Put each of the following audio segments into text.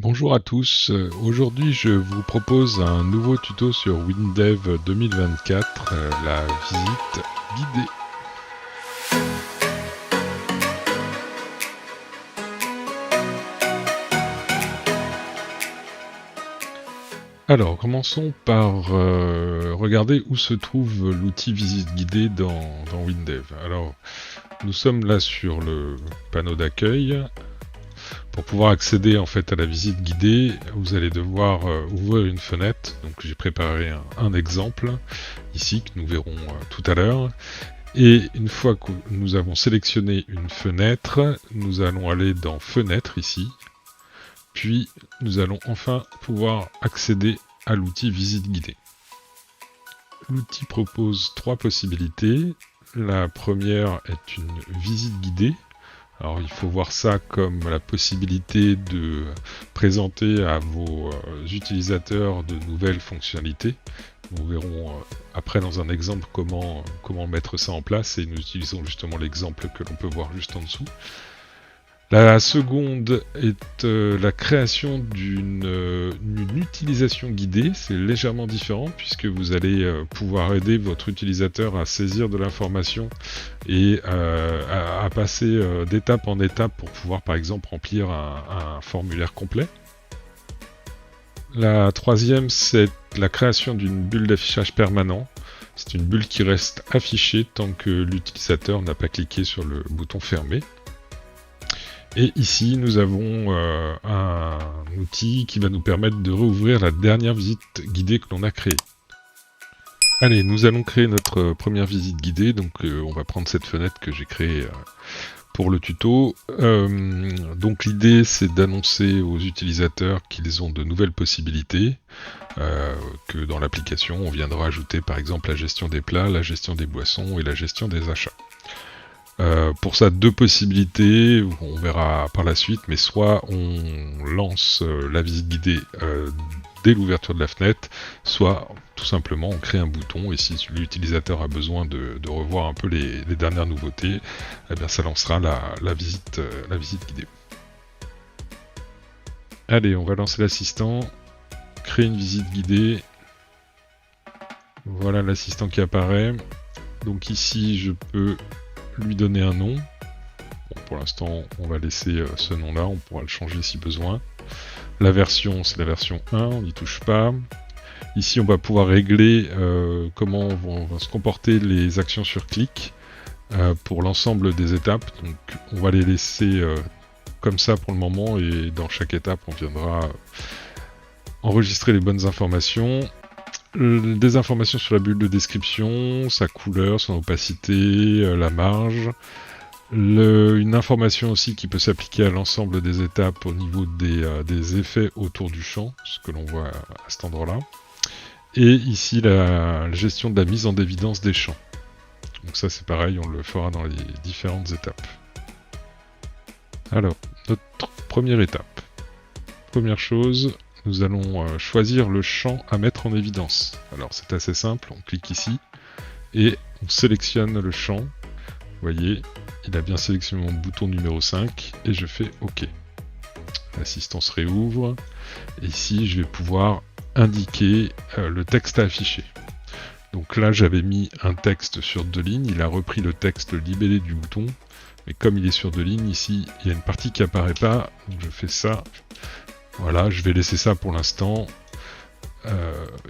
Bonjour à tous, aujourd'hui je vous propose un nouveau tuto sur WinDev 2024, la visite guidée. Alors commençons par regarder où se trouve l'outil visite guidée dans WinDev. Alors nous sommes là sur le panneau d'accueil. Pour pouvoir accéder en fait à la visite guidée, vous allez devoir ouvrir une fenêtre. Donc j'ai préparé un exemple ici que nous verrons tout à l'heure. Et une fois que nous avons sélectionné une fenêtre, nous allons aller dans Fenêtre ici. Puis nous allons enfin pouvoir accéder à l'outil visite guidée. L'outil propose trois possibilités. La première est une visite guidée. Alors il faut voir ça comme la possibilité de présenter à vos utilisateurs de nouvelles fonctionnalités. Nous verrons après dans un exemple comment mettre ça en place et nous utilisons justement l'exemple que l'on peut voir juste en dessous. La seconde est la création d'une utilisation guidée. C'est légèrement différent puisque vous allez pouvoir aider votre utilisateur à saisir de l'information et à passer d'étape en étape pour pouvoir par exemple remplir un formulaire complet. La troisième, c'est la création d'une bulle d'affichage permanent. C'est une bulle qui reste affichée tant que l'utilisateur n'a pas cliqué sur le bouton fermé. Et ici, nous avons un outil qui va nous permettre de rouvrir la dernière visite guidée que l'on a créée. Allez, nous allons créer notre première visite guidée. Donc, on va prendre cette fenêtre que j'ai créée pour le tuto. Donc, l'idée, c'est d'annoncer aux utilisateurs qu'ils ont de nouvelles possibilités. Que dans l'application, on viendra ajouter par exemple la gestion des plats, la gestion des boissons et la gestion des achats. Pour ça, deux possibilités, on verra par la suite, mais soit on lance la visite guidée dès l'ouverture de la fenêtre, soit tout simplement on crée un bouton, et si l'utilisateur a besoin de revoir un peu les dernières nouveautés, eh bien ça lancera la visite guidée. Allez, on va lancer l'assistant, créer une visite guidée. Voilà l'assistant qui apparaît. Donc ici, je peux lui donner un nom. Bon, pour l'instant, on va laisser ce nom-là, on pourra le changer si besoin. La version, c'est la version 1, on n'y touche pas. Ici, on va pouvoir régler comment vont se comporter les actions sur clic pour l'ensemble des étapes. Donc, on va les laisser comme ça pour le moment, et dans chaque étape, on viendra enregistrer les bonnes informations. Des informations sur la bulle de description, sa couleur, son opacité, la marge. Une information aussi qui peut s'appliquer à l'ensemble des étapes au niveau des effets autour du champ, ce que l'on voit à cet endroit-là. Et ici, la gestion de la mise en évidence des champs. Donc ça, c'est pareil, on le fera dans les différentes étapes. Alors, notre première étape. Première chose, nous allons choisir le champ à mettre en évidence. Alors c'est assez simple, on clique ici et on sélectionne le champ. Vous voyez, il a bien sélectionné mon bouton numéro 5 et je fais OK. L'assistant se réouvre et ici je vais pouvoir indiquer le texte à afficher. Donc là j'avais mis un texte sur 2 lignes, il a repris le texte libellé du bouton, mais comme il est sur 2 lignes, ici il y a une partie qui apparaît pas, donc je fais ça. Voilà, je vais laisser ça pour l'instant.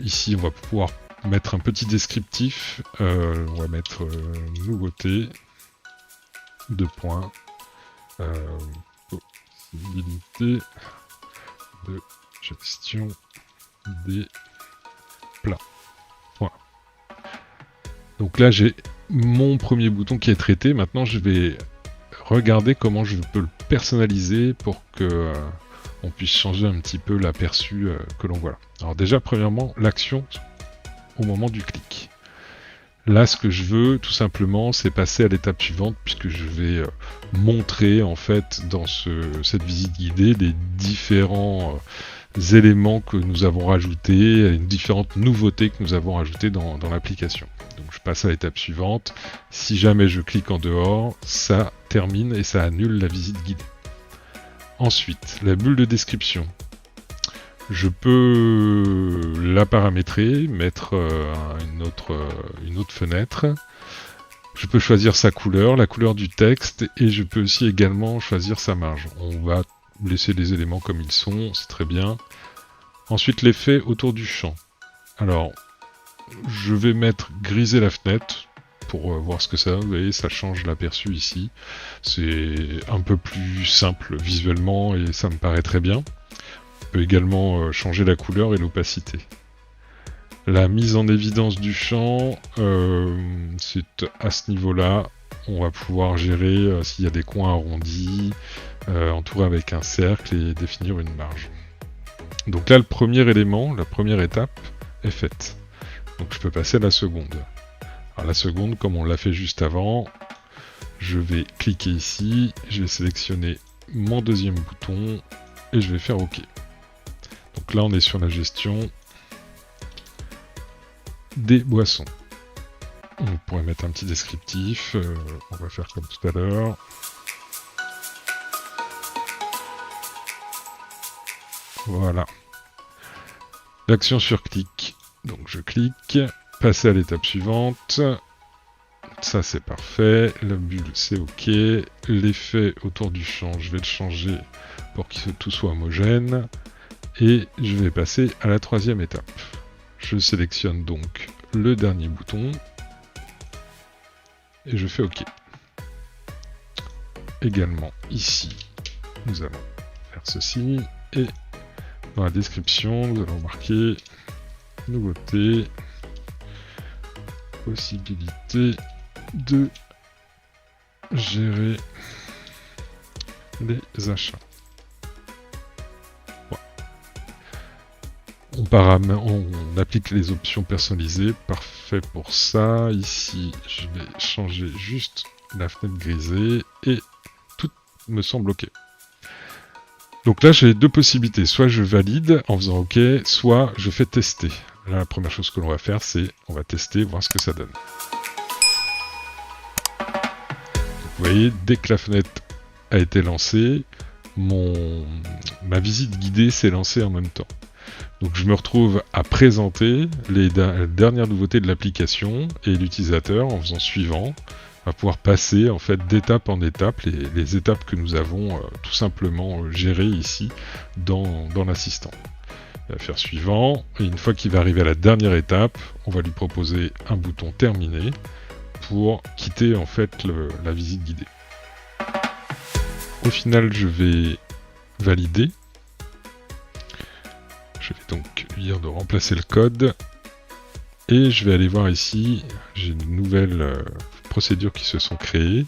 Ici, on va pouvoir mettre un petit descriptif. On va mettre nouveauté, 2 points, possibilité de gestion des plats. Voilà. Donc là, j'ai mon premier bouton qui est traité. Maintenant, je vais regarder comment je peux le personnaliser pour que on puisse changer un petit peu l'aperçu que l'on voit là. Alors déjà, premièrement, l'action au moment du clic. Là, ce que je veux, tout simplement, c'est passer à l'étape suivante, puisque je vais montrer, en fait, dans cette visite guidée, les différents éléments que nous avons rajoutés, les différentes nouveautés que nous avons rajoutées dans l'application. Donc je passe à l'étape suivante. Si jamais je clique en dehors, ça termine et ça annule la visite guidée. Ensuite, la bulle de description. Je peux la paramétrer, mettre une autre fenêtre. Je peux choisir sa couleur, la couleur du texte, et je peux aussi également choisir sa marge. On va laisser les éléments comme ils sont, c'est très bien. Ensuite, l'effet autour du champ. Alors, je vais mettre griser la fenêtre pour voir ce que ça donne. Vous voyez, ça change l'aperçu ici. C'est un peu plus simple visuellement et ça me paraît très bien. On peut également changer la couleur et l'opacité. La mise en évidence du champ, c'est à ce niveau-là. On va pouvoir gérer s'il y a des coins arrondis, entourés avec un cercle et définir une marge. Donc là, le premier élément, la première étape est faite. Donc je peux passer à la seconde. Alors la seconde, comme on l'a fait juste avant, je vais cliquer ici, je vais sélectionner mon deuxième bouton et je vais faire OK. Donc là, on est sur la gestion des boissons. On pourrait mettre un petit descriptif, on va faire comme tout à l'heure. Voilà. L'action sur clic. Donc je clique, passer à l'étape suivante. Ça c'est parfait, la bulle c'est OK. L'effet autour du champ, je vais le changer pour que tout soit homogène. Et je vais passer à la troisième étape. Je sélectionne donc le dernier bouton et je fais OK. Également ici, nous allons faire ceci et dans la description, nous allons marquer nouveauté, possibilité de gérer les achats. On applique les options personnalisées, parfait pour ça. Ici, je vais changer juste la fenêtre grisée et tout me semble OK. Donc là, j'ai deux possibilités. Soit je valide en faisant OK, soit je fais tester. Là, la première chose que l'on va faire, c'est on va tester, voir ce que ça donne. Donc, vous voyez, dès que la fenêtre a été lancée, ma visite guidée s'est lancée en même temps. Donc je me retrouve à présenter les dernières nouveautés de l'application et l'utilisateur en faisant suivant va pouvoir passer en fait d'étape en étape les étapes que nous avons tout simplement gérées ici dans l'assistant. Il va faire suivant et une fois qu'il va arriver à la dernière étape, on va lui proposer un bouton terminé pour quitter en fait la visite guidée. Au final, je vais valider. Je vais donc lui dire de remplacer le code et je vais aller voir ici, j'ai de nouvelles procédures qui se sont créées.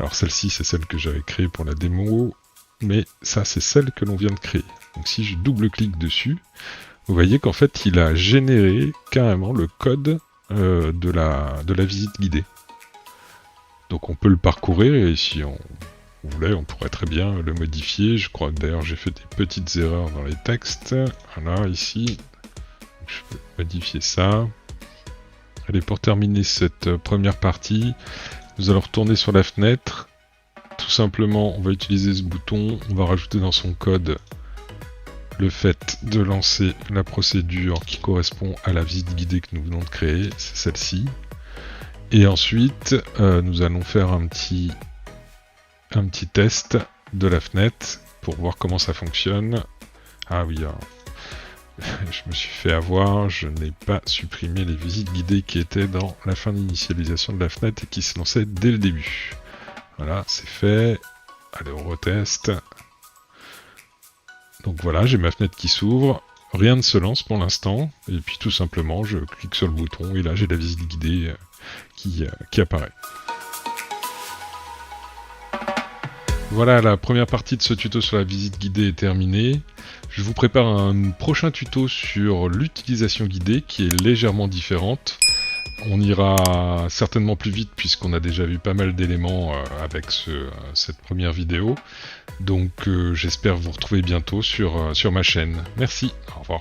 Alors celle-ci c'est celle que j'avais créée pour la démo, mais ça c'est celle que l'on vient de créer. Donc si je double-clique dessus, vous voyez qu'en fait il a généré carrément le code de la visite guidée. Donc on peut le parcourir et si on voulait, on pourrait très bien le modifier. Je crois que d'ailleurs j'ai fait des petites erreurs dans les textes. Voilà, ici, je peux modifier ça. Allez, pour terminer cette première partie, nous allons retourner sur la fenêtre. Tout simplement, on va utiliser ce bouton. On va rajouter dans son code le fait de lancer la procédure qui correspond à la visite guidée que nous venons de créer. C'est celle-ci. Et ensuite, nous allons faire un petit test de la fenêtre pour voir comment ça fonctionne. Ah oui, je me suis fait avoir, je n'ai pas supprimé les visites guidées qui étaient dans la fin d'initialisation de la fenêtre et qui se lançaient dès le début. Voilà, c'est fait. Allez, on reteste. Donc voilà, j'ai ma fenêtre qui s'ouvre. Rien ne se lance pour l'instant. Et puis tout simplement, je clique sur le bouton et là j'ai la visite guidée qui apparaît. Voilà, la première partie de ce tuto sur la visite guidée est terminée. Je vous prépare un prochain tuto sur l'utilisation guidée qui est légèrement différente. On ira certainement plus vite puisqu'on a déjà vu pas mal d'éléments avec cette première vidéo. Donc j'espère vous retrouver bientôt sur ma chaîne. Merci, au revoir.